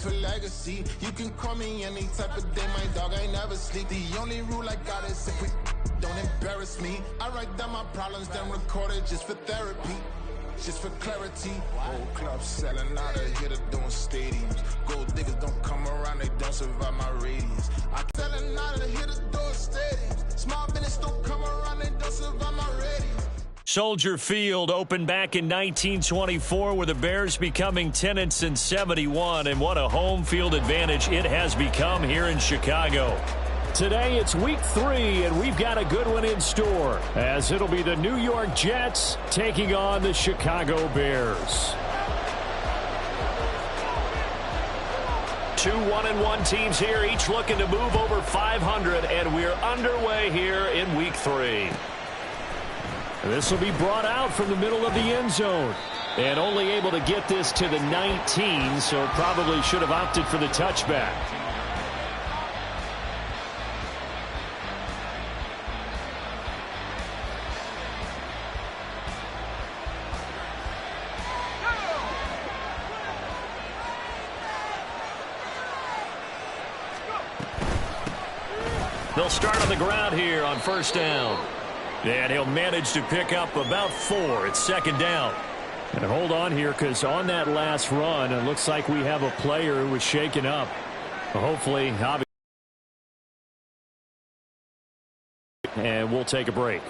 for legacy. You can call me any type of day, my dog, I never sleep. The only rule I got is if we don't embarrass me. I write down my problems, then record it just for therapy. Just for clarity, whole club selling out of here to doing stadiums. Gold diggers don't come around, they don't survive my radius. I'm selling out of here to doing stadiums. Small business don't come around, they don't survive my radius. Soldier Field opened back in 1924 with the Bears becoming tenants in 71, and what a home field advantage it has become here in Chicago. Today it's week 3, and we've got a good one in store, as it'll be the New York Jets taking on the Chicago Bears. 2 1-1 teams here, each looking to move over 500, and we're underway here in week 3. This will be brought out from the middle of the end zone, and only able to get this to the 19, so probably should have opted for the touchback. They'll start on the ground here on first down. And he'll manage to pick up about 4. It's second down. And hold on here, because on that last run, it looks like we have a player who was shaken up. Hopefully, and we'll take a break.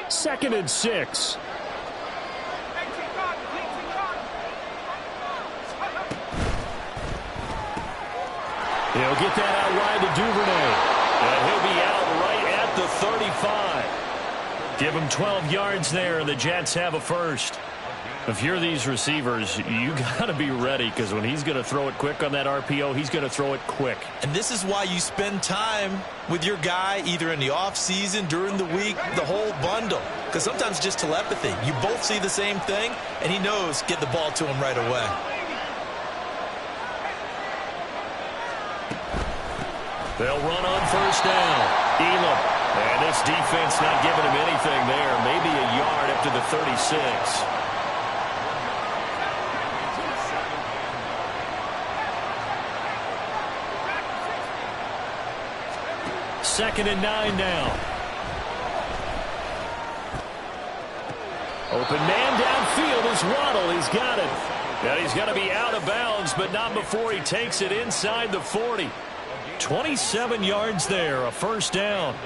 2nd and 6. He'll get that out wide to Duvernay. And he'll be out right at the 35. Give him 12 yards there, and the Jets have a first. If you're these receivers, you got to be ready, because when he's going to throw it quick on that RPO, he's going to throw it quick. And this is why you spend time with your guy either in the offseason, during the week, the whole bundle. Because sometimes just telepathy. You both see the same thing, and he knows get the ball to him right away. They'll run on first down. Elam. And this defense not giving him anything there. Maybe a yard up to the 36. Second and 9 now. Open man downfield is Waddle. He's got it. And he's going to be out of bounds, but not before he takes it inside the 40. 27 yards there, a first down.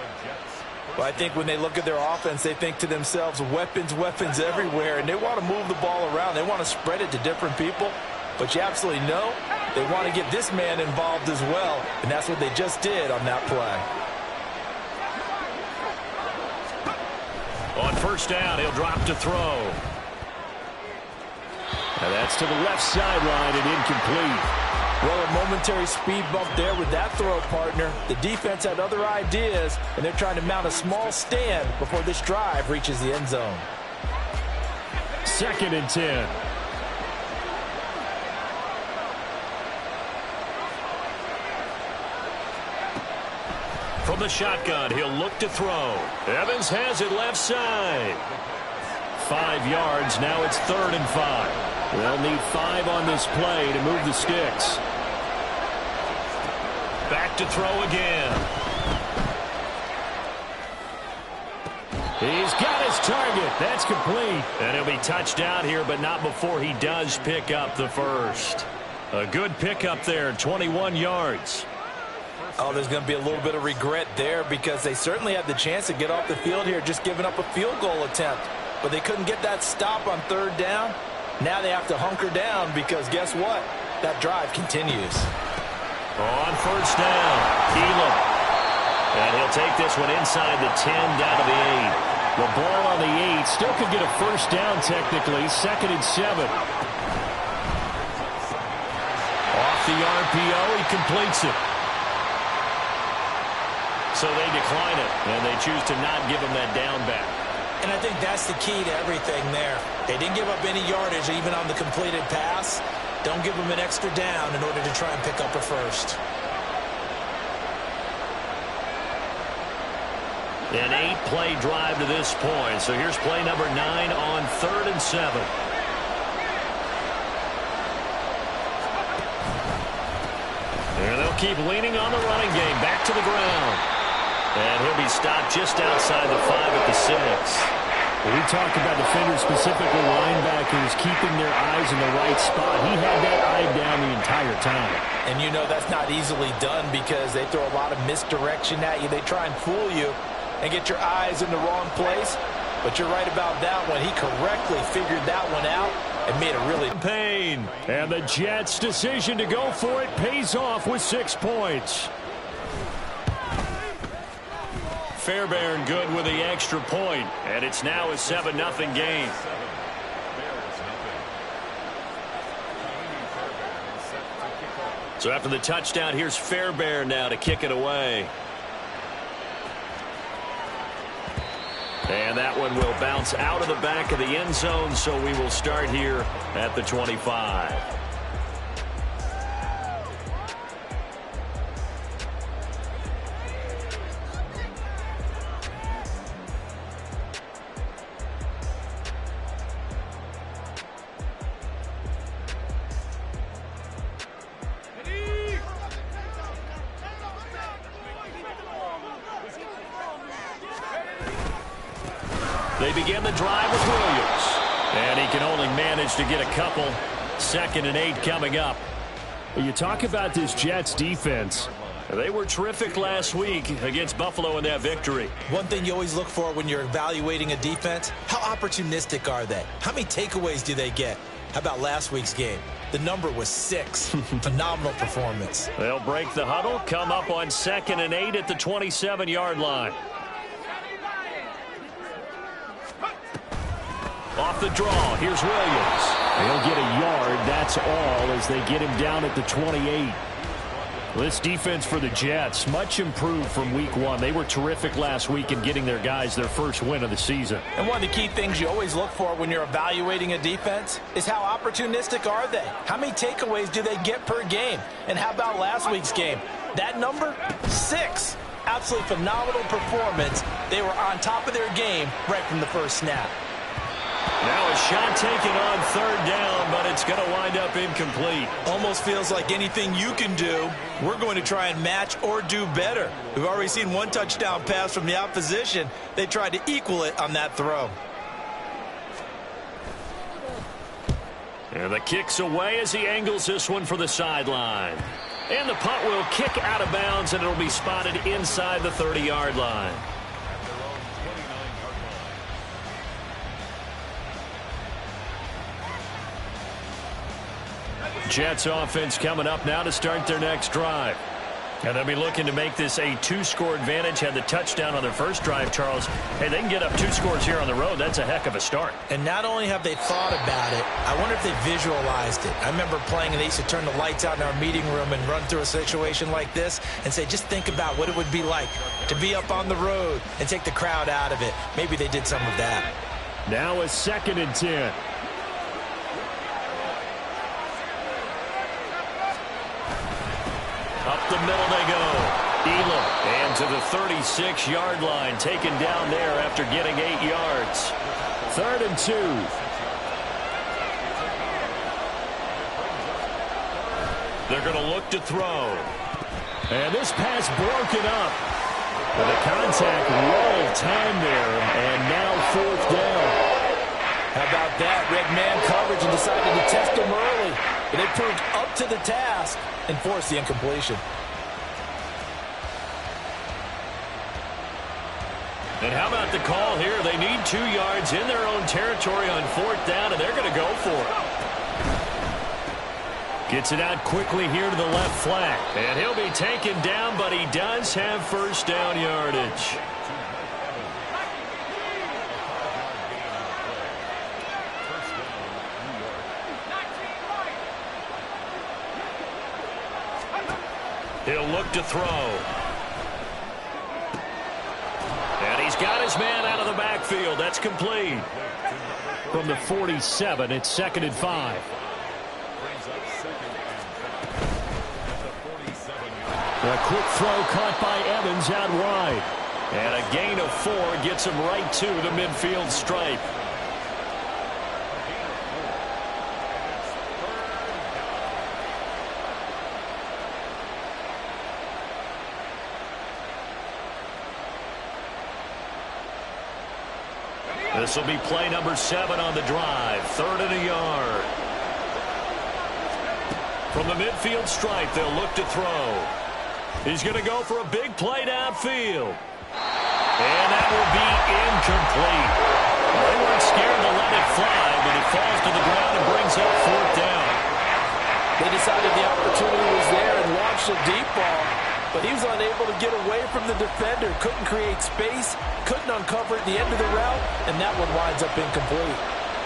Well, I think when they look at their offense, they think to themselves, weapons, weapons everywhere, and they want to move the ball around. They want to spread it to different people, but you absolutely know they want to get this man involved as well, and that's what they just did on that play. On first down, he'll drop to throw. And that's to the left sideline and incomplete. Well, a momentary speed bump there with that throw, partner. The defense had other ideas, and they're trying to mount a small stand before this drive reaches the end zone. 2nd and 10. From the shotgun, he'll look to throw. Evans has it left side. 5 yards, now it's 3rd and 5. They'll need 5 on this play to move the sticks. Back to throw again. He's got his target. That's complete. And he'll be touched out here, but not before he does pick up the first. A good pickup there, 21 yards. Oh, there's going to be a little bit of regret there, because they certainly had the chance to get off the field here, just giving up a field goal attempt. But they couldn't get that stop on 3rd down. Now they have to hunker down, because guess what? That drive continues. On first down, Elam. And he'll take this one inside the 10 down to the 8. The ball on the 8 still could get a first down technically. 2nd and 7. Off the RPO, he completes it. So they decline it, and they choose to not give him that down back. And I think that's the key to everything there. They didn't give up any yardage even on the completed pass. Don't give them an extra down in order to try and pick up a first. An 8-play drive to this point. So here's play number 9 on 3rd and 7. keep leaning on the running game. Back to the ground. And he'll be stopped just outside the 5 at the 6. When we talk about defenders, specifically linebackers, keeping their eyes in the right spot, he had that eye down the entire time. And you know that's not easily done because they throw a lot of misdirection at you. They try and fool you and get your eyes in the wrong place. But you're right about that one. He correctly figured that one out and made a really pain. And the Jets' decision to go for it pays off with 6 points. Fairbairn good with the extra point, and it's now a 7-0 game. So after the touchdown, here's Fairbairn now to kick it away. And that one will bounce out of the back of the end zone, so we will start here at the 25. They begin the drive with Williams. And he can only manage to get a couple. 2nd and 8 coming up. You talk about this Jets defense. They were terrific last week against Buffalo in that victory. One thing you always look for when you're evaluating a defense, how opportunistic are they? How many takeaways do they get? How about last week's game? The number was 6. Phenomenal performance. They'll break the huddle, come up on 2nd and 8 at the 27-yard line. Off the draw, here's Williams. They'll get a yard, that's all, as they get him down at the 28. This defense for the Jets, much improved from week 1. They were terrific last week in getting their guys their first win of the season. And one of the key things you always look for when you're evaluating a defense is how opportunistic are they? How many takeaways do they get per game? And how about last week's game? That number? 6. Absolutely phenomenal performance. They were on top of their game right from the first snap. Now a shot taken on 3rd down, but it's going to wind up incomplete. Almost feels like anything you can do, we're going to try and match or do better. We've already seen 1 touchdown pass from the opposition. They tried to equal it on that throw. And the kick's away as he angles this one for the sideline. And the punt will kick out of bounds, and it'll be spotted inside the 30-yard line. Jets offense coming up now to start their next drive. And they'll be looking to make this a 2-score advantage. Had the touchdown on their first drive, Charles. Hey, they can get up 2 scores here on the road. That's a heck of a start. And not only have they thought about it, I wonder if they visualized it. I remember playing and they used to turn the lights out in our meeting room and run through a situation like this and say, just think about what it would be like to be up on the road and take the crowd out of it. Maybe they did some of that. Now a 2nd and 10. Up the middle they go. Elam. And to the 36-yard line. Taken down there after getting 8 yards. 3rd and 2. They're going to look to throw. And this pass broken up. With a contact roll time there. And now 4th down. How about that? Red man coverage and decided to test them early. But they proved up to the task and forced the incompletion. And how about the call here? They need 2 yards in their own territory on 4th down, and they're going to go for it. Gets it out quickly here to the left flank. And he'll be taken down, but he does have 1st down yardage. He'll look to throw. And he's got his man out of the backfield. That's complete. From the 47, it's 2nd and 5. A quick throw caught by Evans out wide. And a gain of 4 gets him right to the midfield stripe. This will be play number 7 on the drive. 3rd and a yard. From the midfield stripe, they'll look to throw. He's going to go for a big play downfield. And that will be incomplete. They weren't scared to let it fly, but it falls to the ground and brings up 4th down. They decided the opportunity was there and launched a deep ball, but he was unable to get away from the defender. Couldn't create space, couldn't uncover at the end of the route, and that one winds up incomplete.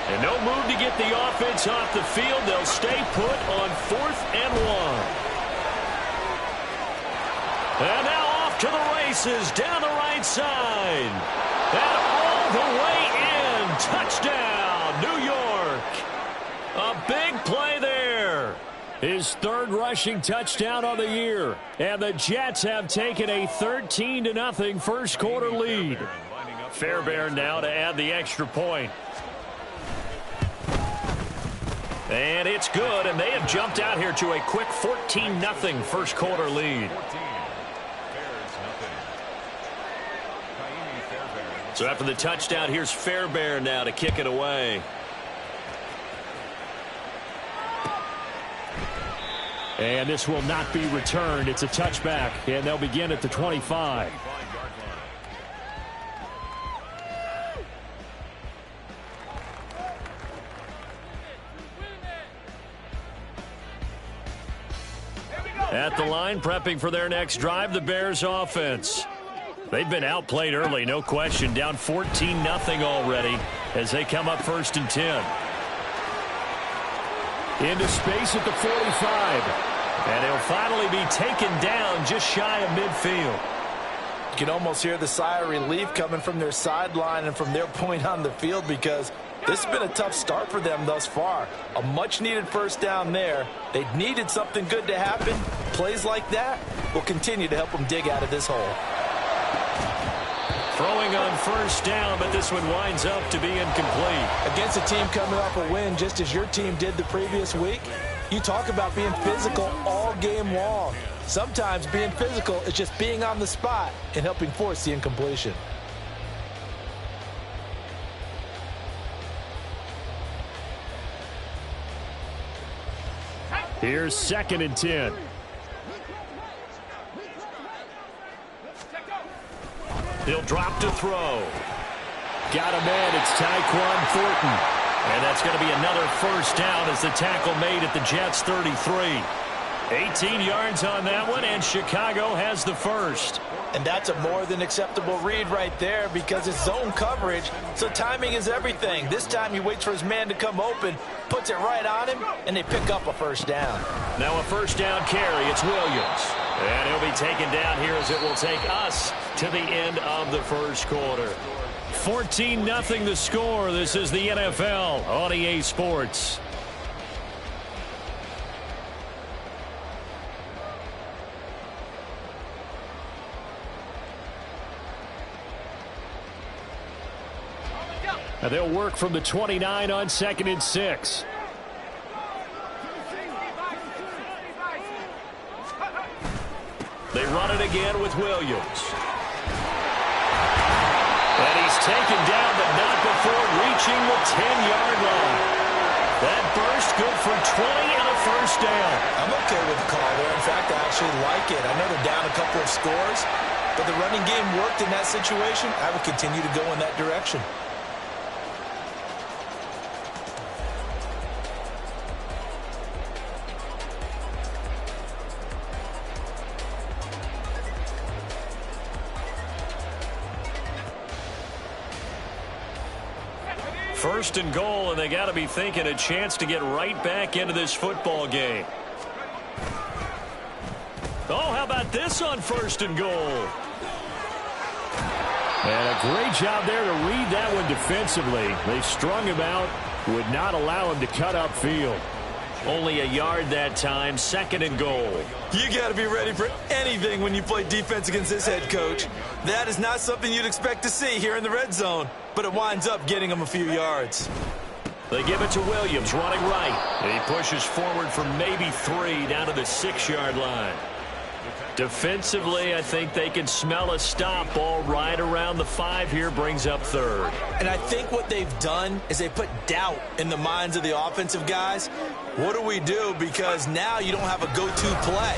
And no move to get the offense off the field. They'll stay put on 4th and 1. And now off to the races down the right side. And all the way in. Touchdown, New York. A big play there. His 3rd rushing touchdown of the year. And the Jets have taken a 13-0 first quarter lead. Fairbairn now to add the extra point. And it's good, and they have jumped out here to a quick 14-0 first quarter lead. So after the touchdown, here's Fairbairn now to kick it away. And this will not be returned. It's a touchback, and they'll begin at the 25. At the line, prepping for their next drive, the Bears offense. They've been outplayed early, no question. Down 14-0 already as they come up 1st and 10. Into space at the 45. And he'll finally be taken down just shy of midfield. You can almost hear the sigh of relief coming from their sideline and from their point on the field, because this has been a tough start for them thus far. A much-needed 1st down there. They needed something good to happen. Plays like that will continue to help them dig out of this hole. Throwing on 1st down, but this one winds up to be incomplete. Against a team coming off a win just as your team did the previous week, you talk about being physical all game long. Sometimes being physical is just being on the spot and helping force the incompletion. Here's 2nd and 10. He'll drop to throw. Got a man. It's Tyquan Thornton. And that's going to be another 1st down as the tackle made at the Jets' 33. 18 yards on that one, and Chicago has the 1st. And that's a more than acceptable read right there, because it's zone coverage, so timing is everything. This time he waits for his man to come open, puts it right on him, and they pick up a 1st down. Now a 1st down carry. It's Williams. And he'll be taken down here as it will take us to the end of the first quarter. 14-0 the score. This is the NFL on EA Sports. Now they'll work from the 29 on 2nd and 6. They run it again with Williams. And he's taken down, but not before reaching the 10-yard line. That burst good for 20 and a 1st down. I'm okay with the call there. In fact, I actually like it. I know they're down a couple of scores, but the running game worked in that situation. I would continue to go in that direction. First and goal, and they got to be thinking a chance to get right back into this football game. Oh, how about this on 1st and goal? And a great job there to read that one defensively. They strung him out, would not allow him to cut upfield. Only a yard that time, 2nd and goal. You got to be ready for anything when you play defense against this head coach. That is not something you'd expect to see here in the red zone, but it winds up getting him a few yards. They give it to Williams, running right. He pushes forward for maybe 3 down to the 6-yard line. Defensively, I think they can smell a stop. Ball right around the 5 here, brings up third. And I think what they've done is they put doubt in the minds of the offensive guys. What do we do? Because now you don't have a go-to play.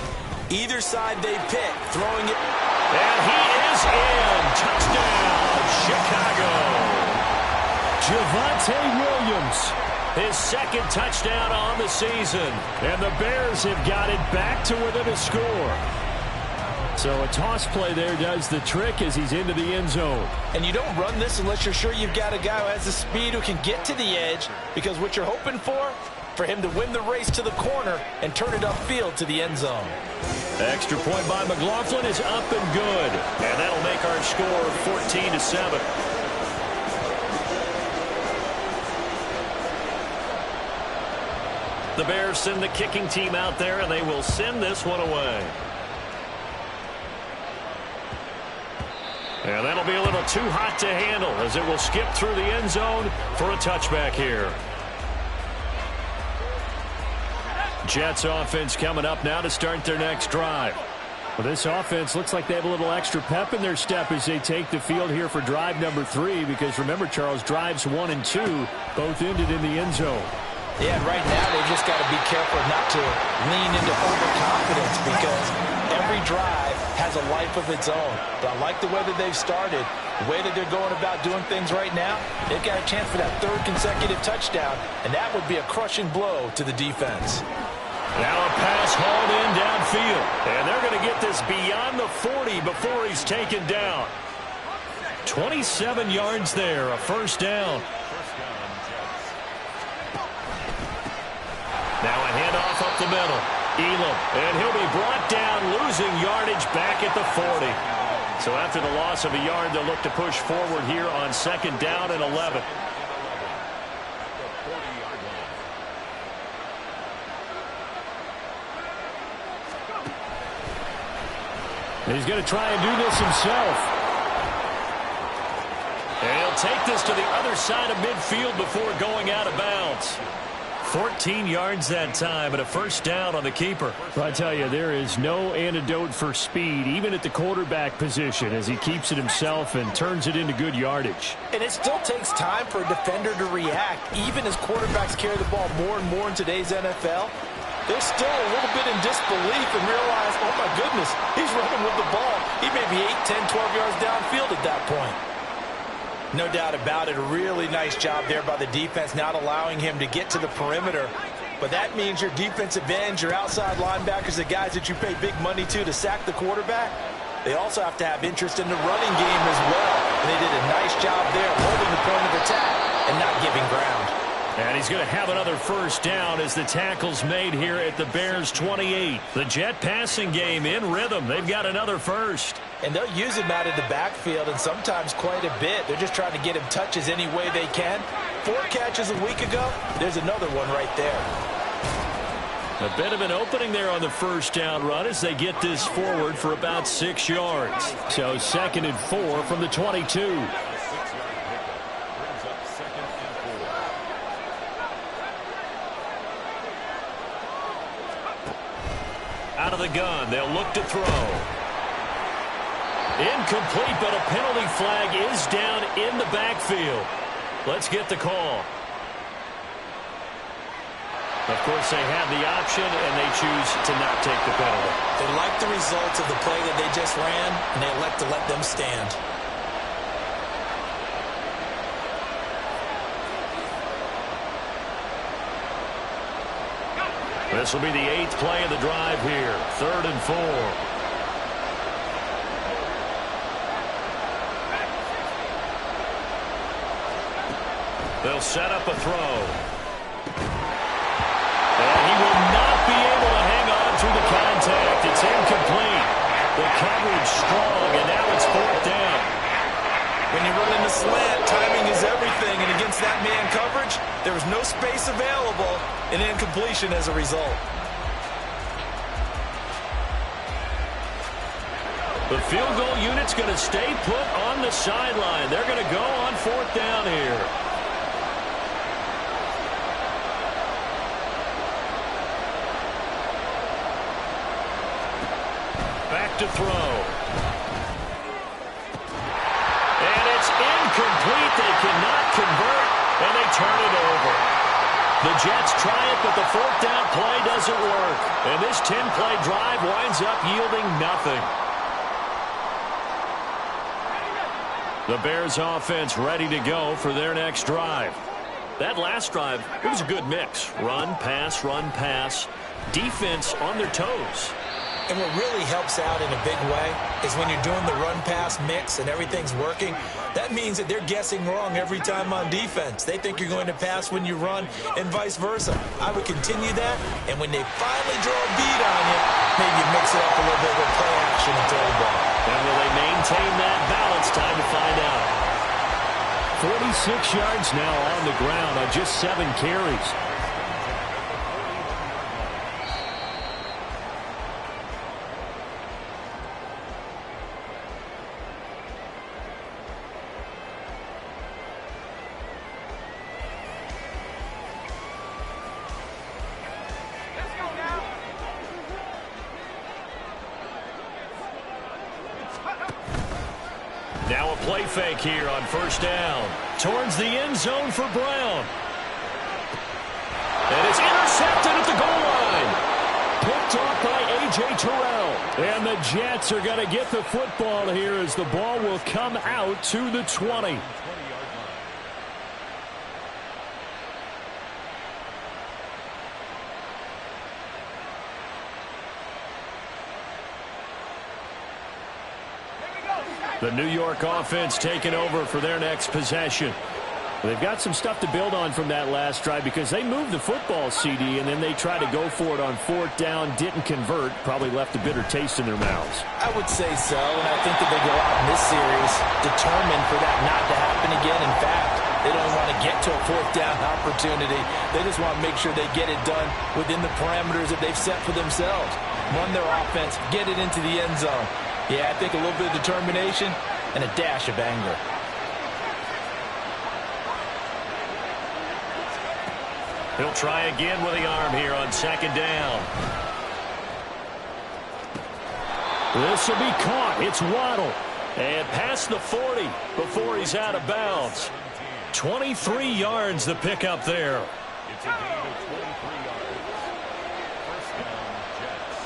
Either side they pick, throwing it. And he is in. Touchdown, Chicago. Javonte Williams. His second touchdown on the season. And the Bears have got it back to within a score. So a toss play there does the trick as he's into the end zone. And you don't run this unless you're sure you've got a guy who has the speed who can get to the edge, because what you're hoping for him to win the race to the corner and turn it upfield to the end zone. Extra point by McLaughlin is up and good. And that'll make our score 14-7. The Bears send the kicking team out there, and they will send this one away. And that'll be a little too hot to handle as it will skip through the end zone for a touchback here. Jets offense coming up now to start their next drive. Well, this offense looks like they have a little extra pep in their step as they take the field here for drive number 3, because remember, Charles, drives 1 and 2 both ended in the end zone. Yeah, and right now they've just got to be careful not to lean into overconfidence, because every drive has a life of its own. But I like the way that they've started, the way that they're going about doing things right now. They've got a chance for that 3rd consecutive touchdown, and that would be a crushing blow to the defense. Now a pass hauled in downfield, and they're going to get this beyond the 40 before he's taken down. 27 yards there, a first down. Now a handoff up the middle. Elam, and he'll be brought down, losing yardage back at the 40. So after the loss of a yard, they'll look to push forward here on 2nd down and 11. He's going to try and do this himself. And he'll take this to the other side of midfield before going out of bounds. 14 yards that time and a first down on the keeper. Well, I tell you, there is no antidote for speed, even at the quarterback position, as he keeps it himself and turns it into good yardage. And it still takes time for a defender to react, even as quarterbacks carry the ball more and more in today's NFL. They're still a little bit in disbelief and realize, oh my goodness, he's running with the ball. He may be 8, 10, 12 yards downfield at that point. No doubt about it, a really nice job there by the defense, not allowing him to get to the perimeter. But that means your defensive ends, your outside linebackers, the guys that you pay big money to sack the quarterback, they also have to have interest in the running game as well. And they did a nice job there, holding the point of attack and not giving ground. And he's going to have another first down as the tackle's made here at the Bears 28. The Jet passing game in rhythm. They've got another first. And they'll use him out of the backfield, and sometimes quite a bit. They're just trying to get him touches any way they can. 4 catches a week ago. There's another one right there. A bit of an opening there on the first down run as they get this forward for about 6 yards. So 2nd and 4 from the 22. Out of the gun, they'll look to throw. Incomplete, but a penalty flag is down in the backfield. Let's get the call. Of course, they have the option, and they choose to not take the penalty. They like the results of the play that they just ran, and they elect to let them stand. This will be the 8th play of the drive here. 3rd and 4. They'll set up a throw. And he will not be able to hang on through the contact. It's incomplete. The coverage strong, and now it's 4th down. When you run in the slant, timing is everything, and against that man coverage, there was no space available, and incompletion as a result. The field goal unit's going to stay put on the sideline. They're going to go on 4th down here. back to throw. And it's incomplete. They cannot convert, and they turn it over. The Jets try it, but the fourth down play doesn't work. And this 10-play drive winds up yielding nothing. The Bears offense ready to go for their next drive. That last drive, it was a good mix. Run, pass, defense on their toes. And what really helps out in a big way is when you're doing the run-pass mix and everything's working, that means that they're guessing wrong every time on defense. They think you're going to pass when you run and vice versa. I would continue that, and when they finally draw a beat on you, maybe you mix it up a little bit with play action and throw the ball. And will they maintain that balance? Time to find out. 46 yards now on the ground on just 7 carries. Now a play fake here on first down. Towards the end zone for Brown. And it's intercepted at the goal line. Picked off by A.J. Terrell. And the Jets are going to get the football here as the ball will come out to the 20. The New York offense taking over for their next possession. They've got some stuff to build on from that last drive because they moved the football, CD, and then they tried to go for it on fourth down, didn't convert, probably left a bitter taste in their mouths. I would say so, and I think that they go out in this series determined for that not to happen again. In fact, they don't want to get to a fourth down opportunity. They just want to make sure they get it done within the parameters that they've set for themselves. Run their offense, get it into the end zone. Yeah, I think a little bit of determination and a dash of anger. He'll try again with the arm here on second down. This will be caught. It's Waddle. And past the 40 before he's out of bounds. 23 yards the pickup there. It's a gain of 23 yards. First down, Jets.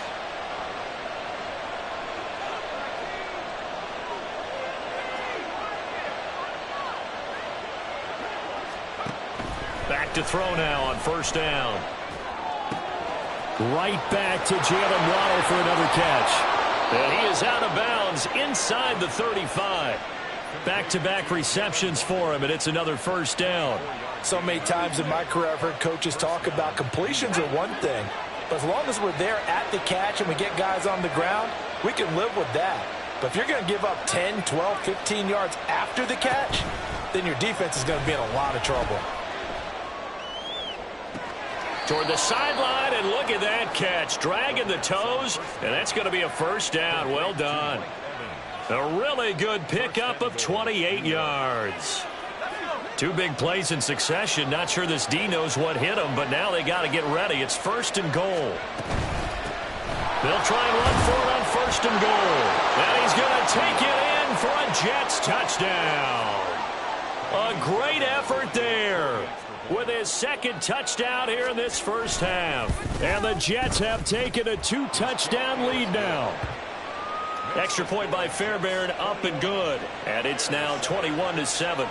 Back to throw now on first down. Right back to Jalen Waddle for another catch. And he is out of bounds inside the 35. Back-to-back receptions for him, and it's another first down. So many times in my career I've heard coaches talk about completions are one thing. But as long as we're there at the catch and we get guys on the ground, we can live with that. But if you're going to give up 10, 12, 15 yards after the catch, then your defense is going to be in a lot of trouble. Toward the sideline, and look at that catch. Dragging the toes, and that's going to be a first down. Well done. A really good pickup of 28 yards. Two big plays in succession. Not sure this D knows what hit him, but now they got to get ready. It's first and goal. They'll try and run for it on first and goal. And he's going to take it in for a Jets touchdown. A great effort there with his second touchdown here in this first half. And the Jets have taken a 2-touchdown lead now. Extra point by Fairbairn, up and good. And it's now 21-7.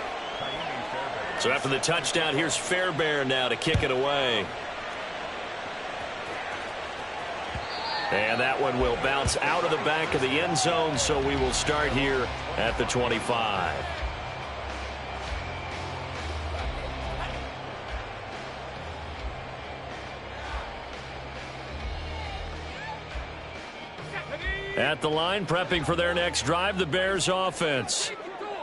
So after the touchdown, here's Fairbairn now to kick it away. And that one will bounce out of the back of the end zone, so we will start here at the 25. At the line, prepping for their next drive, the Bears offense.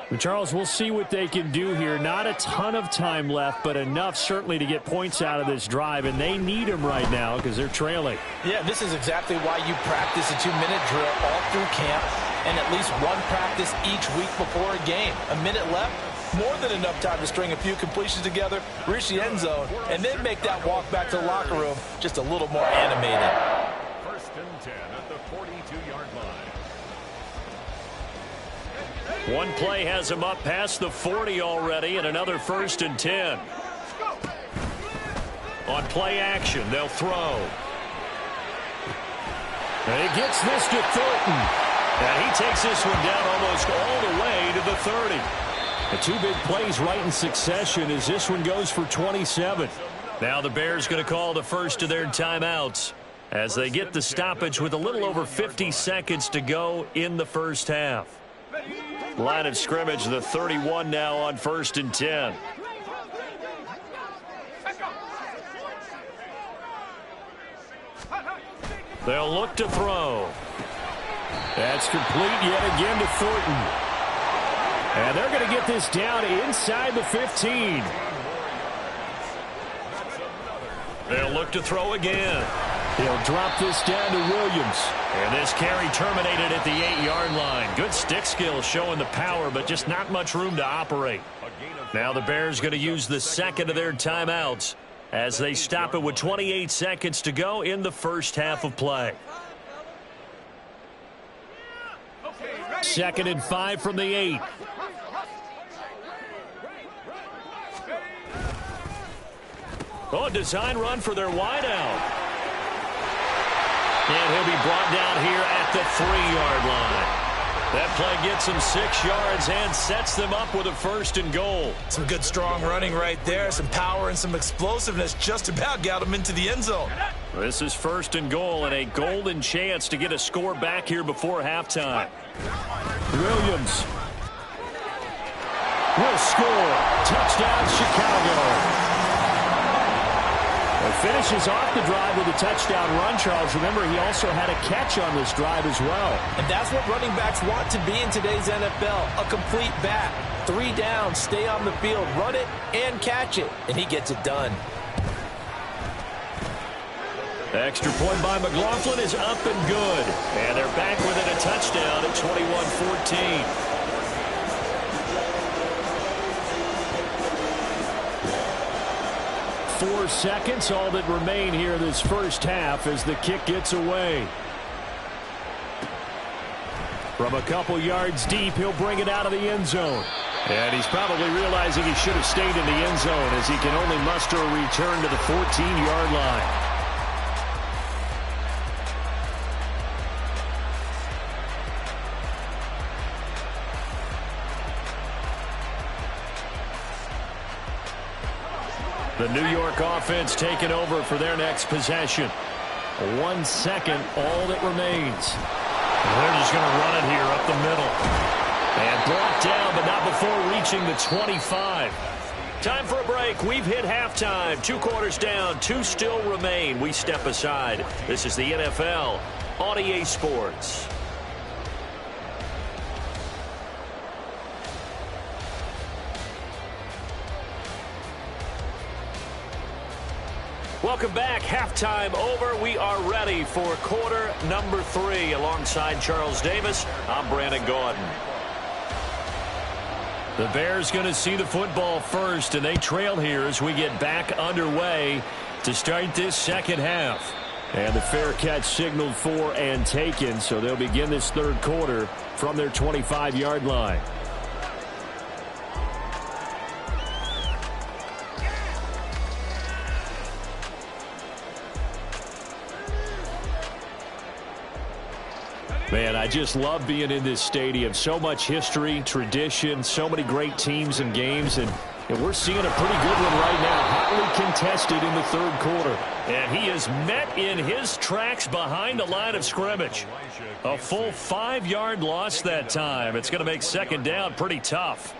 And Charles, we'll see what they can do here. Not a ton of time left, but enough certainly to get points out of this drive, and they need them right now because they're trailing. Yeah, this is exactly why you practice a 2-minute drill all through camp and at least one practice each week before a game. A minute left, more than enough time to string a few completions together, reach the end zone, and then make that walk back to the locker room just a little more animated. First and 10 at the 42-yard line. One play has him up past the 40 already, and another 1st and 10. On play action, they'll throw. And he gets this to Thornton. And he takes this one down almost all the way to the 30. The two big plays right in succession as this one goes for 27. Now the Bears going to call the first of their timeouts as they get the stoppage with a little over 50 seconds to go in the first half. Line of scrimmage, the 31 now on 1st and 10. They'll look to throw. That's complete yet again to Thornton. And they're going to get this down inside the 15. They'll look to throw again. He'll drop this down to Williams. And this carry terminated at the 8-yard line. Good stick skill showing the power, but just not much room to operate. Now the Bears going to use the second of their timeouts as they stop it with 28 seconds to go in the first half of play. 2nd and 5 from the 8. Oh, design run for their wideout. And he'll be brought down here at the 3-yard line. That play gets him 6 yards and sets them up with a 1st and goal. Some good strong running right there. Some power and some explosiveness just about got him into the end zone. This is 1st and goal and a golden chance to get a score back here before halftime. Williams will score. Touchdown, Chicago. Finishes off the drive with a touchdown run, Charles. Remember, he also had a catch on this drive as well. And that's what running backs want to be in today's NFL, a complete back. 3 down, stay on the field, run it, and catch it. And he gets it done. The extra point by McLaughlin is up and good. And they're back within a touchdown at 21-14. 4 seconds, all that remain here this first half as the kick gets away. From a couple yards deep, he'll bring it out of the end zone. And he's probably realizing he should have stayed in the end zone as he can only muster a return to the 14-yard line. The New York offense taking over for their next possession. 1 second, all that remains. And they're just going to run it here up the middle. And brought down, but not before reaching the 25. Time for a break. We've hit halftime. 2 quarters down, 2 still remain. We step aside. This is the NFL on EA Sports. Welcome back. Halftime over. We are ready for quarter number 3. Alongside Charles Davis, I'm Brandon Gordon. The Bears going to see the football first, and they trail here as we get back underway to start this second half. And the fair catch signaled for and taken, so they'll begin this third quarter from their 25-yard line. Man, I just love being in this stadium. So much history, tradition, so many great teams and games, and we're seeing a pretty good one right now, hotly contested in the third quarter. And he is met in his tracks behind the line of scrimmage. A full 5-yard loss that time. It's going to make second down pretty tough.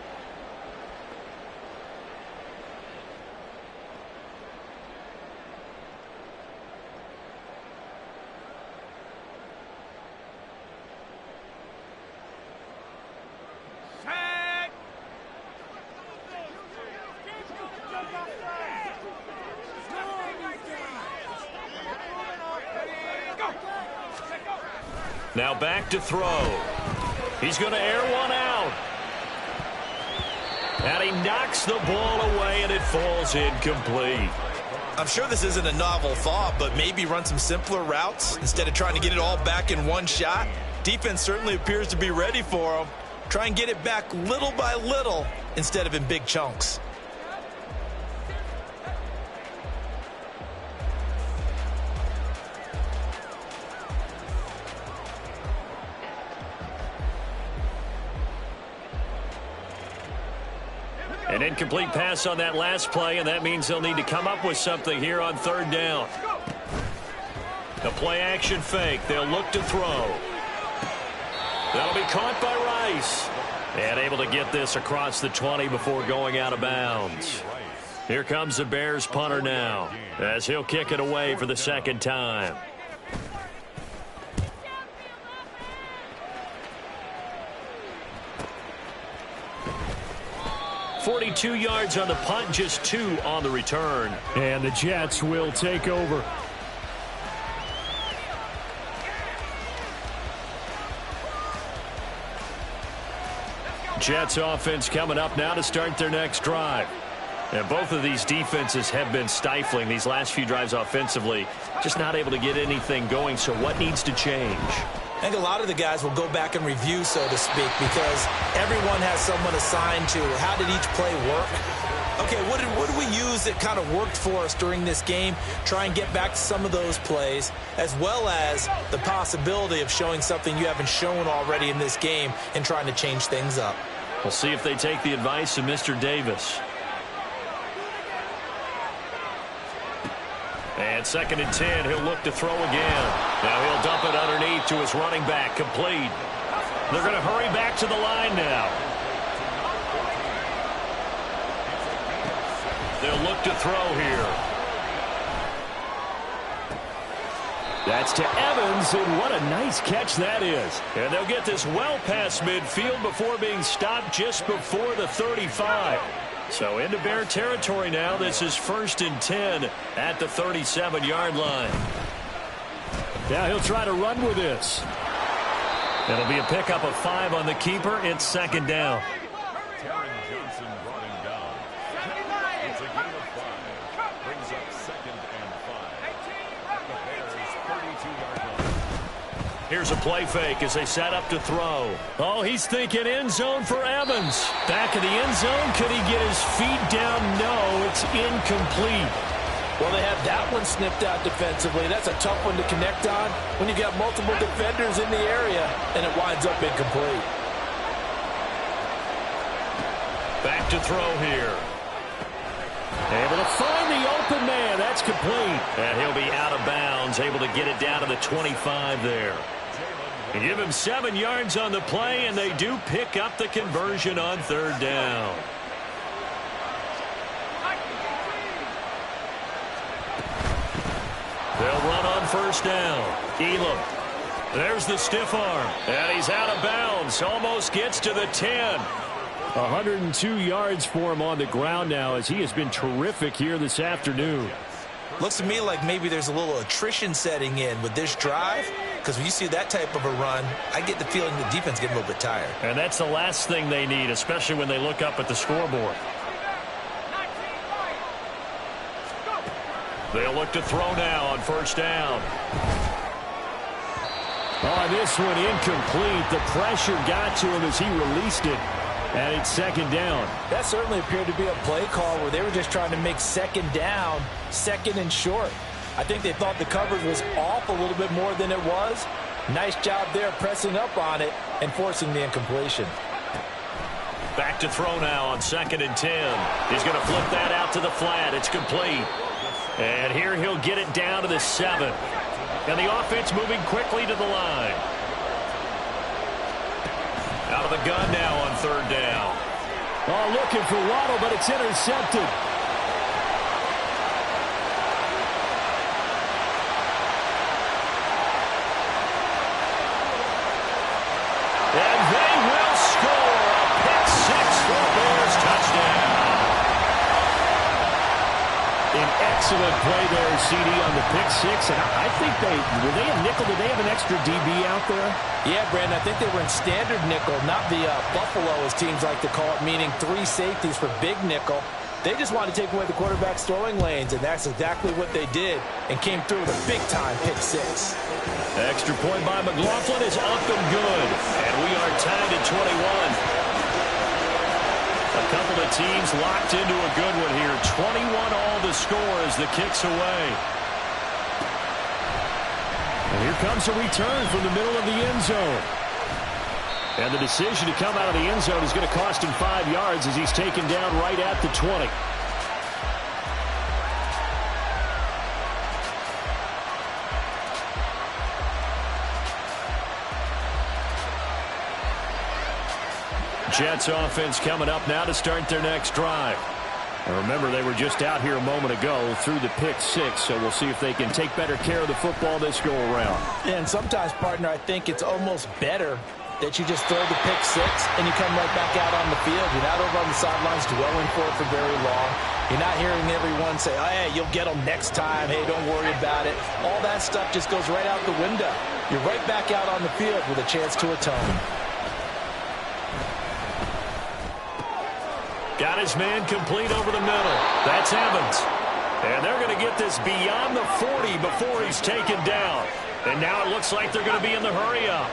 Now back to throw. He's going to air one out. And he knocks the ball away, and it falls incomplete. I'm sure this isn't a novel thought, but maybe run some simpler routes instead of trying to get it all back in one shot. Defense certainly appears to be ready for him. Try and get it back little by little instead of in big chunks. An incomplete pass on that last play, and that means they'll need to come up with something here on third down. The play action fake. They'll look to throw. That'll be caught by Rice. And able to get this across the 20 before going out of bounds. Here comes the Bears punter now, as he'll kick it away for the second time. .42 yards on the punt, just 2 on the return. And the Jets will take over. Jets offense coming up now to start their next drive. And both of these defenses have been stifling these last few drives offensively. Just not able to get anything going, so what needs to change? I think a lot of the guys will go back and review, so to speak, because everyone has someone assigned to how did each play work. Okay, what did we use that kind of worked for us during this game? Try and get back to some of those plays, as well as the possibility of showing something you haven't shown already in this game and trying to change things up. We'll see if they take the advice of Mr. Davis. And 2nd and 10, he'll look to throw again. Now he'll dump it underneath to his running back, complete. They're going to hurry back to the line now. They'll look to throw here. That's to Evans, and what a nice catch that is. And they'll get this well past midfield before being stopped just before the 35. So into Bear territory now. This is 1st and 10 at the 37-yard line. Now he'll try to run with this. It'll be a pickup of 5 on the keeper. It's 2nd down. Johnson brought him down. It's a gain of 5. Brings up 2nd and 5. The Bears' 32-yard line. Here's a play fake as they set up to throw. Oh, he's thinking end zone for Evans. Back of the end zone. Could he get his feet down? No, it's incomplete. Well, they have that one snipped out defensively. That's a tough one to connect on when you got multiple defenders in the area, and it winds up incomplete. Back to throw here. Able to find the open man. That's complete. And he'll be out of bounds, able to get it down to the 25 there. And give him 7 yards on the play, and they do pick up the conversion on 3rd down. They'll run on 1st down. Elam. There's the stiff arm. And he's out of bounds. Almost gets to the 10. 102 yards for him on the ground now, as he has been terrific here this afternoon. Looks to me like maybe there's a little attrition setting in with this drive, because when you see that type of a run, I get the feeling the defense getting a little bit tired. And that's the last thing they need, especially when they look up at the scoreboard. They'll look to throw now on 1st down. Oh, this one incomplete. The pressure got to him as he released it. And it's 2nd down. That certainly appeared to be a play call where they were just trying to make 2nd down, 2nd and short. I think they thought the coverage was off a little bit more than it was. Nice job there pressing up on it and forcing the incompletion. Back to throw now on 2nd and 10. He's going to flip that out to the flat. It's complete. And here he'll get it down to the 7. And the offense moving quickly to the line. Out of the gun now on 3rd down. Oh, looking for Waddle, but it's intercepted. And they will score a pick 6 for Bears touchdown. An excellent play there, CD, on the pick 6. And I think were they a nickel? Did they have an extra DB out there? Yeah, Brandon, I think they were in standard nickel, not the Buffalo, as teams like to call it, meaning 3 safeties for big nickel. They just wanted to take away the quarterback's throwing lanes, and that's exactly what they did, and came through with a big-time pick six. Extra point by McLaughlin is up and good, and we are tied at 21. A couple of teams locked into a good one here. 21 all to score as the kick's away. And here comes a return from the middle of the end zone. And the decision to come out of the end zone is going to cost him 5 yards as he's taken down right at the 20. Jets offense coming up now to start their next drive. And remember, they were just out here a moment ago through the pick six, so we'll see if they can take better care of the football this go around. And sometimes, partner, I think it's almost better that you just throw the pick six and you come right back out on the field. You're not over on the sidelines dwelling for it for very long. You're not hearing everyone say, oh, hey, you'll get them next time. Hey, don't worry about it. All that stuff just goes right out the window. You're right back out on the field with a chance to atone. Got his man complete over the middle. That's Evans. And they're going to get this beyond the 40 before he's taken down. And now it looks like they're going to be in the hurry up.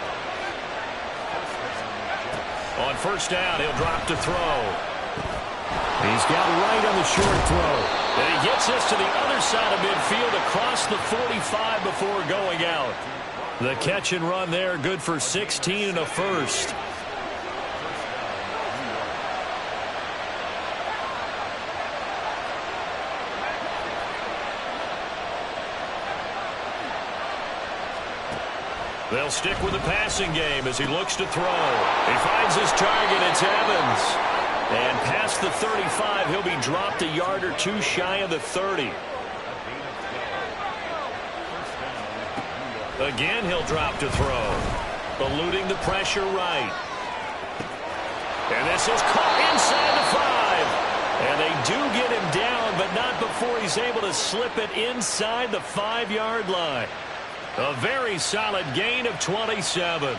On first down, he'll drop to throw. He's got right on the short throw. And he gets this to the other side of midfield across the 45 before going out. The catch and run there, good for 16 and a first. They'll stick with the passing game as he looks to throw. He finds his target. It's Evans. And past the 35, he'll be dropped a yard or two shy of the 30. Again, he'll drop to throw. Eluding the pressure right. And this is caught inside the 5. And they do get him down, but not before he's able to slip it inside the 5-yard line. A very solid gain of 27.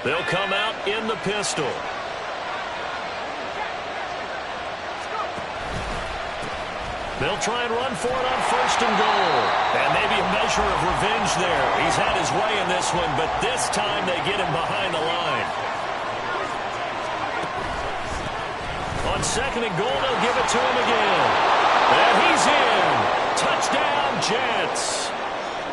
They'll come out in the pistol. They'll try and run for it on first and goal. And maybe a measure of revenge there. He's had his way in this one, but this time they get him behind the line. On second and goal, they'll give it to him again. And he's in. Touchdown, Jets.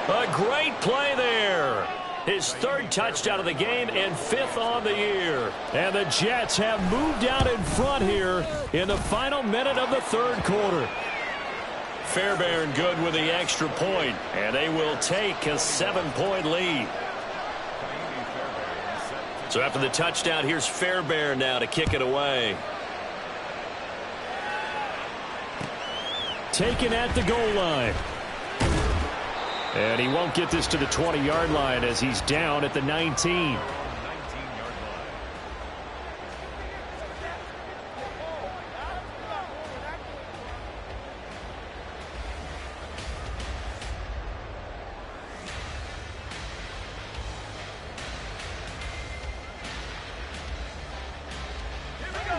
A great play there. His third touchdown of the game and 5th on the year. And the Jets have moved out in front here in the final minute of the third quarter. Fairbairn good with the extra point, and they will take a 7-point lead. So after the touchdown, here's Fairbairn now to kick it away. Taken at the goal line. And he won't get this to the 20-yard line as he's down at the 19.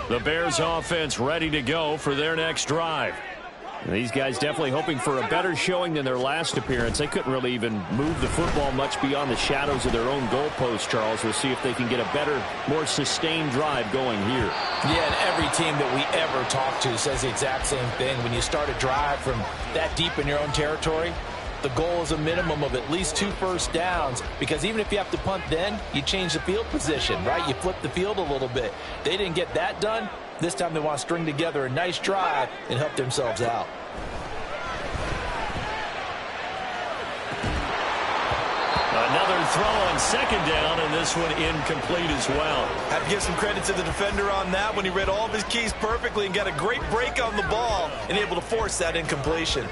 The Bears offense ready to go for their next drive. These guys definitely hoping for a better showing than their last appearance. They couldn't really even move the football much beyond the shadows of their own goalpost, Charles. We'll see if they can get a better, more sustained drive going here. Yeah, and every team that we ever talk to says the exact same thing. When you start a drive from that deep in your own territory, the goal is a minimum of at least 2 first downs, because even if you have to punt then, you change the field position, right? You flip the field a little bit. They didn't get that done. This time they want to string together a nice drive and help themselves out. Another throw on second down, and this one incomplete as well. Have to give some credit to the defender on that when he read all of his keys perfectly and got a great break on the ball and able to force that incompletion.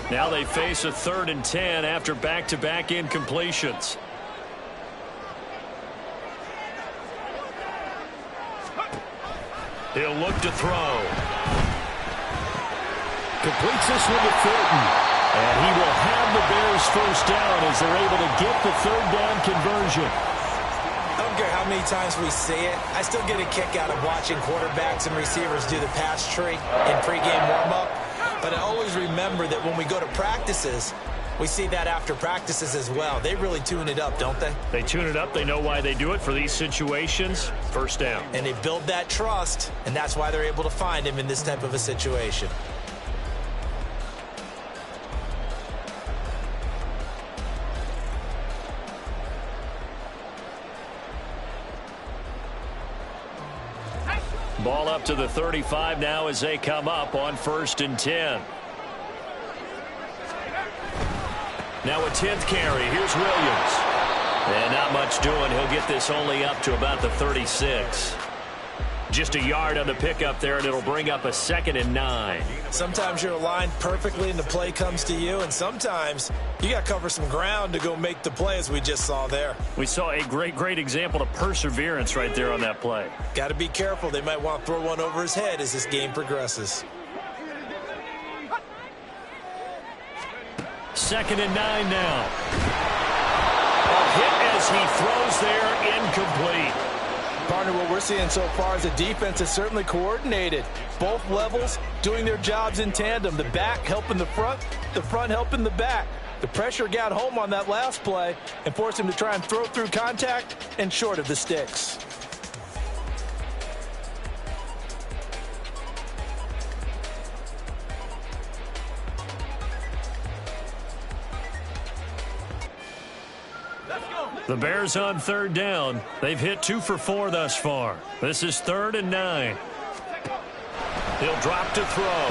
Now they face a 3rd and 10 after back-to-back incompletions. He'll look to throw. Completes this one to Thornton. And he will have the Bears first down as they're able to get the third down conversion. I don't care how many times we see it. I still get a kick out of watching quarterbacks and receivers do the pass tree in pregame warm-up. But I always remember that when we go to practices, we see that after practices as well. They really tune it up, don't they? They tune it up. They know why they do it for these situations. First down. And they build that trust, and that's why they're able to find him in this type of a situation. Ball up to the 35 now as they come up on 1st and 10. Now a 10th carry. Here's Williams. And not much doing. He'll get this only up to about the 36. Just a yard on the pickup there, and it'll bring up a 2nd and 9. Sometimes you're aligned perfectly and the play comes to you, and sometimes you got to cover some ground to go make the play, as we just saw there. We saw a great example of perseverance right there on that play. Got to be careful. They might want to throw one over his head as this game progresses. 2nd and 9 now. A hit as he throws there, incomplete. Partner, what we're seeing so far is the defense is certainly coordinated. Both levels doing their jobs in tandem. The back helping the front helping the back. The pressure got home on that last play and forced him to try and throw through contact and short of the sticks. The Bears on 3rd down. They've hit 2 for 4 thus far. This is 3rd and 9. He'll drop to throw.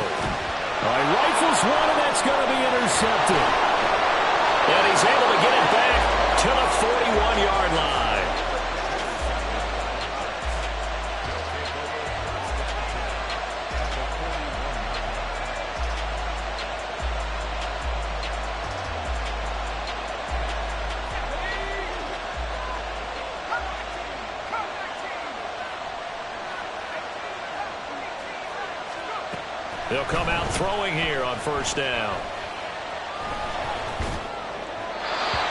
Rifles one, and that's going to be intercepted. And he's able to get it back to the 41-yard line. They'll come out throwing here on 1st down.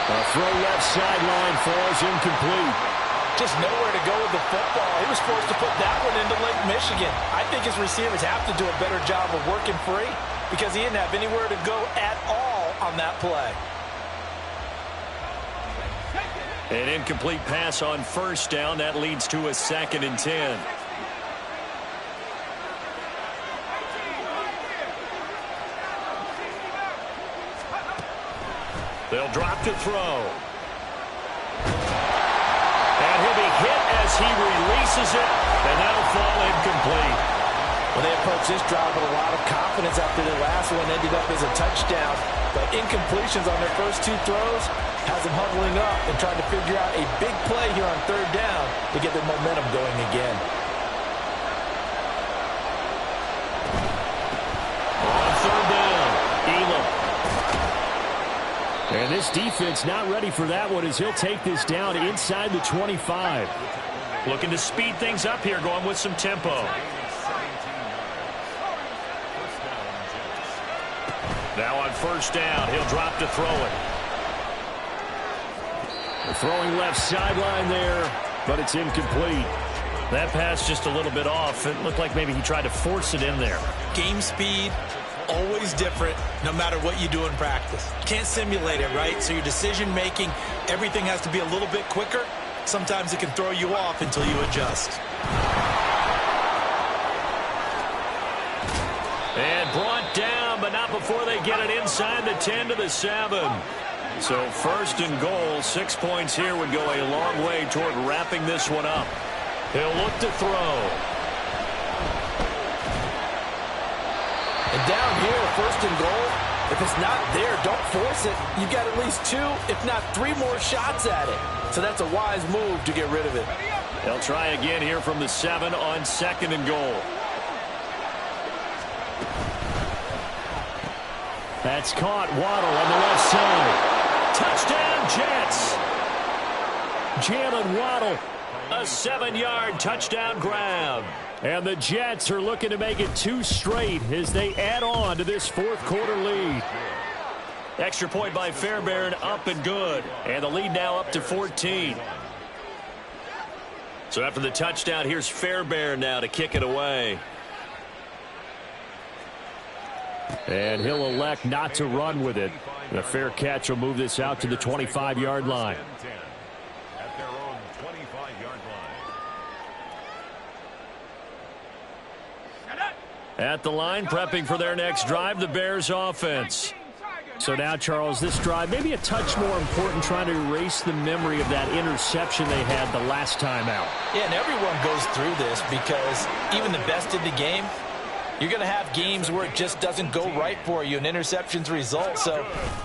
A throw left sideline falls incomplete. Just nowhere to go with the football. He was forced to put that one into Lake Michigan. I think his receivers have to do a better job of working free because he didn't have anywhere to go at all on that play. An incomplete pass on 1st down. That leads to a 2nd and 10. They'll drop to throw. And he'll be hit as he releases it, and that'll fall incomplete. Well, they approached this drive with a lot of confidence after the last one ended up as a touchdown. But incompletions on their first 2 throws has them huddling up and trying to figure out a big play here on 3rd down to get their momentum going again. On 3rd down, Elam. And this defense not ready for that one as he'll take this down inside the 25. Looking to speed things up here, going with some tempo. Now on 1st down, he'll drop to throw it. Throwing left sideline there, but it's incomplete. That pass just a little bit off. It looked like maybe he tried to force it in there. Game speed, always different no matter what you do in practice. Can't simulate it, right? So your decision making, everything has to be a little bit quicker. Sometimes it can throw you off until you adjust. And brought down, but not before they get it inside the 10 to the 7. So 1st and goal, 6 points here would go a long way toward wrapping this one up. He'll look to throw. And down here, 1st and goal, if it's not there, don't force it. You've got at least 2, if not 3 more shots at it. So that's a wise move to get rid of it. They'll try again here from the 7 on 2nd and goal. That's caught. Waddle on the left side. Touchdown, Jets. Jalen Waddle. A 7-yard touchdown grab. And the Jets are looking to make it 2 straight as they add on to this fourth quarter lead. Extra point by Fairbairn, up and good. And the lead now up to 14. So after the touchdown, here's Fairbairn now to kick it away. And he'll elect not to run with it. And a fair catch will move this out to the 25-yard line. At their own 25-yard line. At the line, prepping for their next drive, the Bears offense. So now, Charles, this drive maybe a touch more important, trying to erase the memory of that interception they had the last time out. Yeah, and everyone goes through this because even the best in the game, you're going to have games where it just doesn't go right for you and interceptions result. So,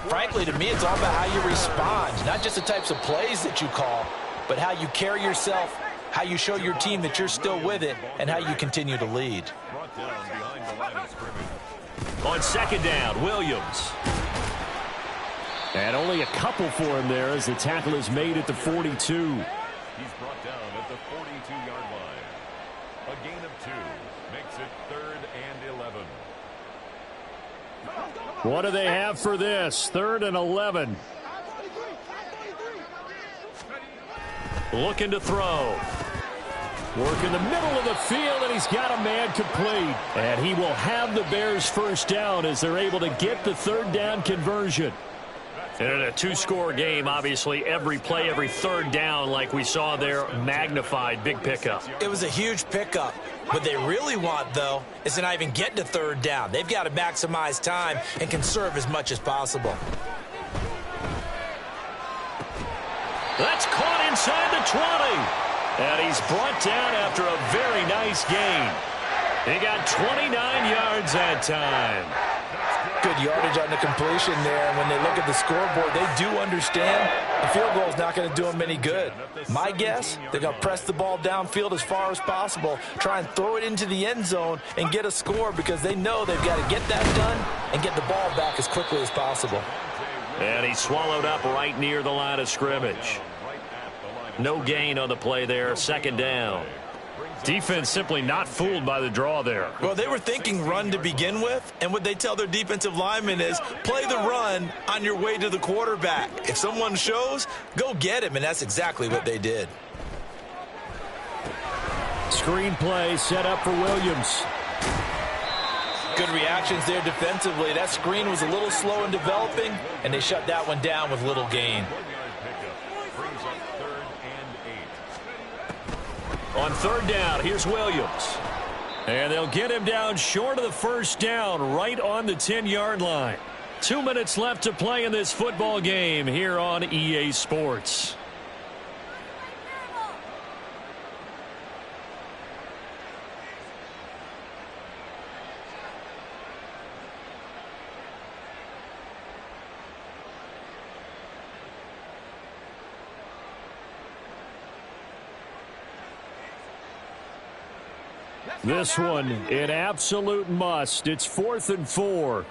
frankly, to me, it's all about how you respond, not just the types of plays that you call, but how you carry yourself, how you show your team that you're still with it, and how you continue to lead. Brought down behind the line of scrimmage. On second down, Williams. And only a couple for him there as the tackle is made at the 42. He's brought down at the 42-yard line. A gain of 2 makes it 3rd and 11. What do they have for this? 3rd and 11. Looking to throw. Work in the middle of the field, and he's got a man complete. And he will have the Bears first down as they're able to get the 3rd down conversion. And in a 2-score game, obviously, every play, every 3rd down, like we saw there, magnified. Big pickup. It was a huge pickup. What they really want, though, is to not even get to 3rd down. They've got to maximize time and conserve as much as possible. That's caught inside the 20. And he's brought down after a very nice gain. He got 29 yards that time. Good yardage on the completion there. And when they look at the scoreboard, they do understand the field goal is not going to do them any good. My guess, they're going to press the ball downfield as far as possible, try and throw it into the end zone and get a score because they know they've got to get that done and get the ball back as quickly as possible. And he swallowed up right near the line of scrimmage. No gain on the play there, 2nd down. Defense simply not fooled by the draw there. Well, they were thinking run to begin with, and what they tell their defensive linemen is play the run on your way to the quarterback. If someone shows, go get him, and that's exactly what they did. Screen play set up for Williams. Good reactions there defensively. That screen was a little slow in developing, and they shut that one down with little gain. On 3rd down, here's Williams. And they'll get him down short of the 1st down, right on the 10-yard line. 2 minutes left to play in this football game here on EA Sports. This one, an absolute must. It's 4th and 4.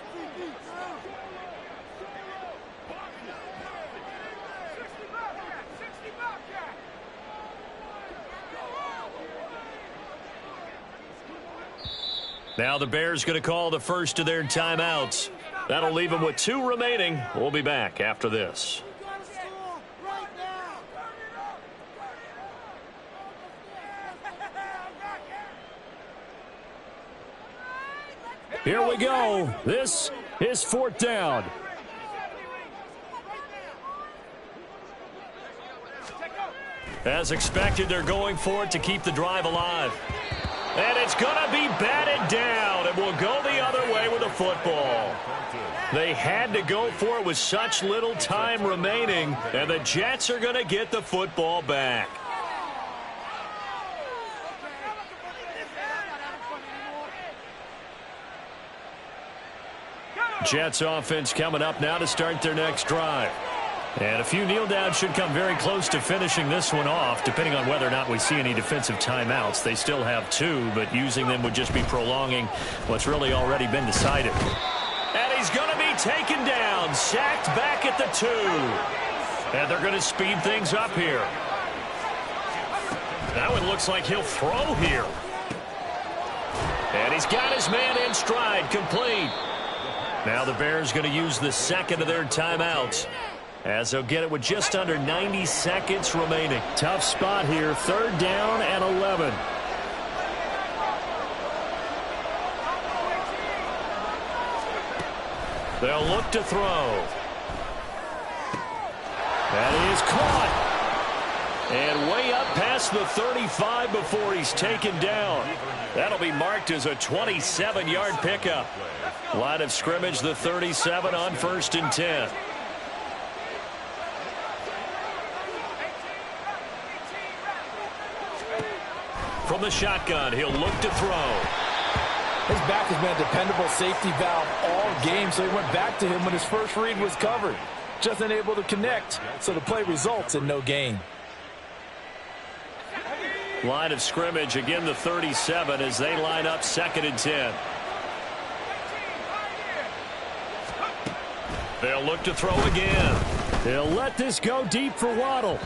Now the Bears going to call the first of their timeouts. That'll leave them with 2 remaining. We'll be back after this. Here we go. This is 4th down. As expected, they're going for it to keep the drive alive. And it's going to be batted down. It will go the other way with the football. They had to go for it with such little time remaining, and the Jets are going to get the football back. Jets offense coming up now to start their next drive. And a few kneel downs should come very close to finishing this one off, depending on whether or not we see any defensive timeouts. They still have 2, but using them would just be prolonging what's really already been decided. And he's going to be taken down, sacked back at the 2. And they're going to speed things up here. That one looks like he'll throw here. And he's got his man in stride, complete. Now the Bears going to use the second of their timeouts, as they'll get it with just under 90 seconds remaining. Tough spot here, 3rd down and 11. They'll look to throw. That is caught. And way up past the 35 before he's taken down. That'll be marked as a 27-yard pickup. Line of scrimmage, the 37 on 1st and 10. From the shotgun, he'll look to throw. His back has been a dependable safety valve all game, so he went back to him when his first read was covered. Just unable to connect, so the play results in no gain. Line of scrimmage, again the 37 as they line up 2nd and 10. They'll look to throw again. They'll let this go deep for Waddle.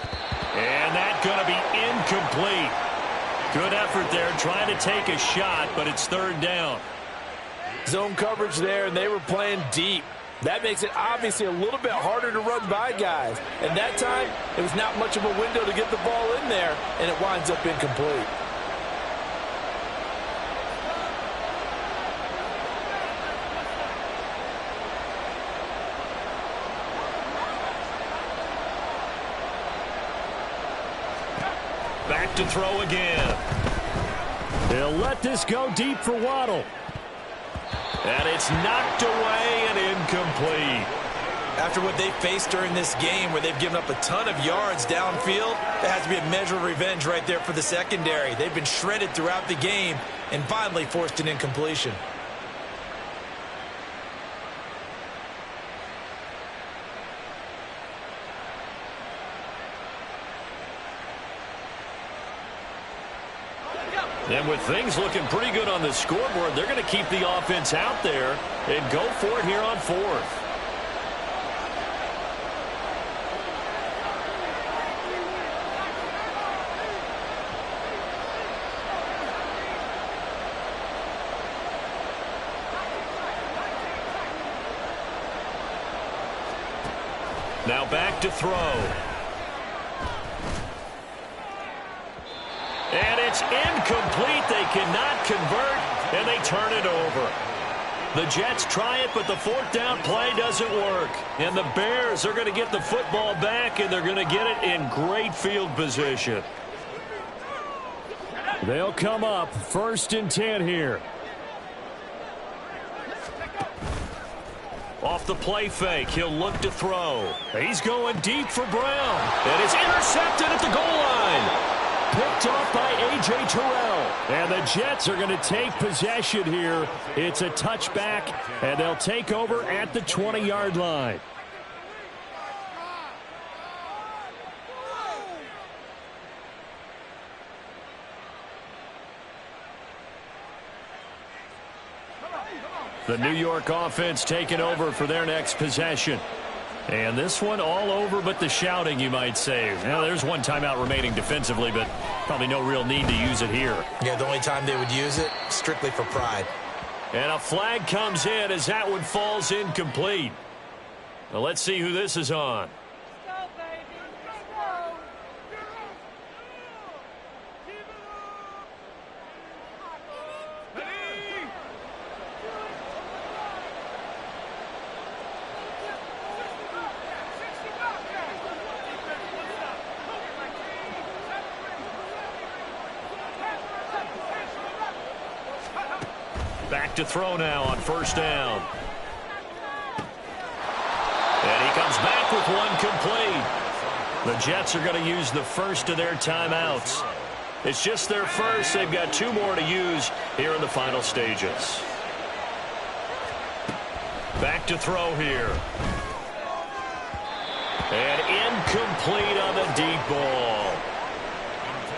And that's going to be incomplete. Good effort there trying to take a shot, but it's 3rd down. Zone coverage there, and they were playing deep. That makes it obviously a little bit harder to run by guys. And that time, it was not much of a window to get the ball in there, and it winds up incomplete. Back to throw again. They'll let this go deep for Waddle. And it's knocked away and incomplete. After what they faced during this game, where they've given up a ton of yards downfield, there has to be a measure of revenge right there for the secondary. They've been shredded throughout the game and finally forced an incompletion. And with things looking pretty good on the scoreboard, they're going to keep the offense out there and go for it here on 4th. Now back to throw. And it's incomplete. They cannot convert, and they turn it over. The Jets try it, but the 4th down play doesn't work. And the Bears are going to get the football back, and they're going to get it in great field position. They'll come up 1st and 10 here. Off the play fake, he'll look to throw. He's going deep for Brown. And it's intercepted at the goal line. Picked off by A.J. Terrell. And the Jets are going to take possession here. It's a touchback, and they'll take over at the 20-yard line. The New York offense taking over for their next possession. And this one all over but the shouting, you might say. Now, there's one timeout remaining defensively, but probably no real need to use it here. Yeah, the only time they would use it, strictly for pride. And a flag comes in as that one falls incomplete. Well, let's see who this is on. Back to throw now on 1st down. And he comes back with one complete. The Jets are going to use the first of their timeouts. It's just their first. They've got 2 more to use here in the final stages. Back to throw here. And incomplete on the deep ball.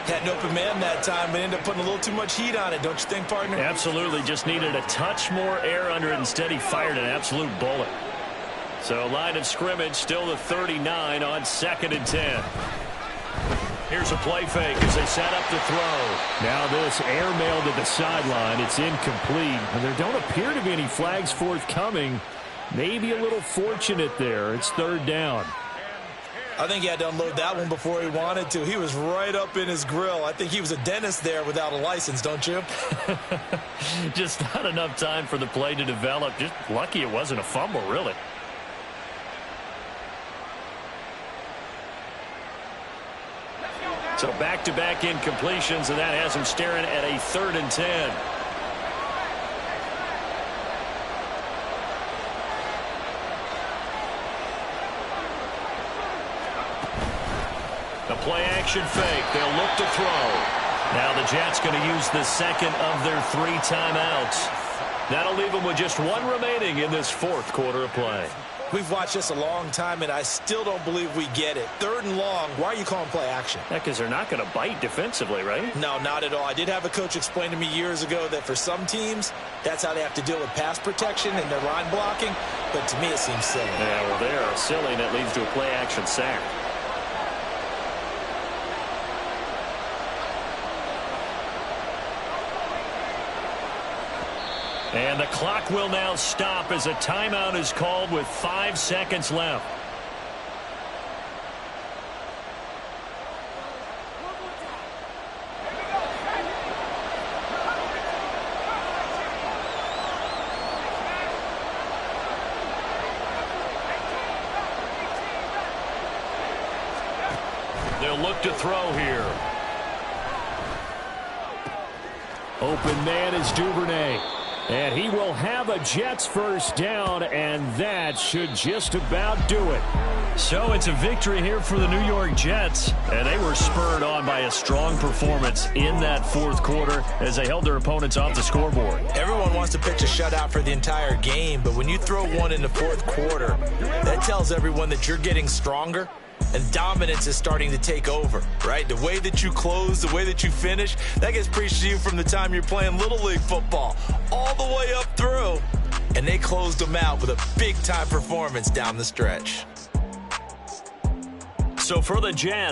Had an open man that time, but ended up putting a little too much heat on it, don't you think, partner? Absolutely. Just needed a touch more air under it. Instead, he fired an absolute bullet. So line of scrimmage, still the 39 on 2nd and 10. Here's a play fake as they set up to throw. Now this air mail to the sideline. It's incomplete. And there don't appear to be any flags forthcoming. Maybe a little fortunate there. It's third down. I think he had to unload that one before he wanted to. He was right up in his grill. I think he was a dentist there without a license, don't you? Just not enough time for the play to develop. Just lucky it wasn't a fumble, really. So back-to-back incompletions, and that has him staring at a 3rd and 10. The play-action fake. They'll look to throw. Now the Jets going to use the second of their 3 timeouts. That'll leave them with just 1 remaining in this 4th quarter of play. We've watched this a long time, and I still don't believe we get it. 3rd and long, why are you calling play action? Because they're not going to bite defensively, right? No, not at all. I did have a coach explain to me years ago that for some teams, that's how they have to deal with pass protection and their line blocking. But to me, it seems silly. Yeah, well, they are silly, and it leads to a play-action sack. And the clock will now stop as a timeout is called with 5 seconds left. They'll look to throw here. Open man is Duvernay. And he will have a Jets first down, and that should just about do it. So it's a victory here for the New York Jets, and they were spurred on by a strong performance in that 4th quarter as they held their opponents off the scoreboard. Everyone wants to pitch a shutout for the entire game, but when you throw one in the 4th quarter, that tells everyone that you're getting stronger. And dominance is starting to take over, right? The way that you close, the way that you finish, that gets preached to you from the time you're playing Little League football all the way up through. And they closed them out with a big-time performance down the stretch. So for the Jets,